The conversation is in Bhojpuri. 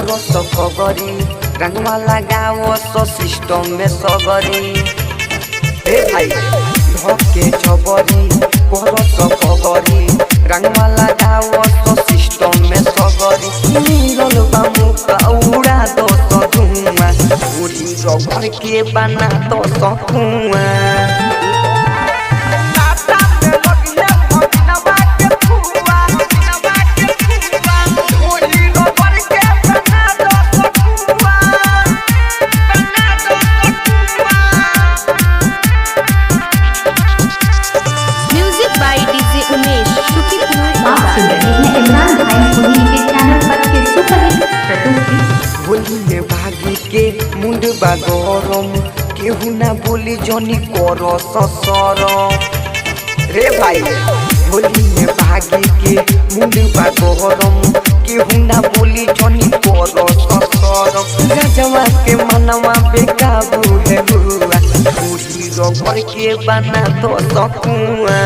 कोरो सकगरी रंगवा लगाओ सो सिस्टम में सगरी ए भाई धोके छबरी कोरो सकगरी रंगवा लगाओ सो सिस्टम में सगरी नीरल बामु का उड़ा दो सो धुआं उड़ी रबर के बना दो सो कुआं होली में भागी के मुंड बागरम केहू ना बोली जनी करो ससर रे भाई होली में भागी के मुंड बागरम केहू ना बोली जनी करो ससर राजवा के मनवा बेकाबू है हुआ पूरी रबर के बना तो सकुआ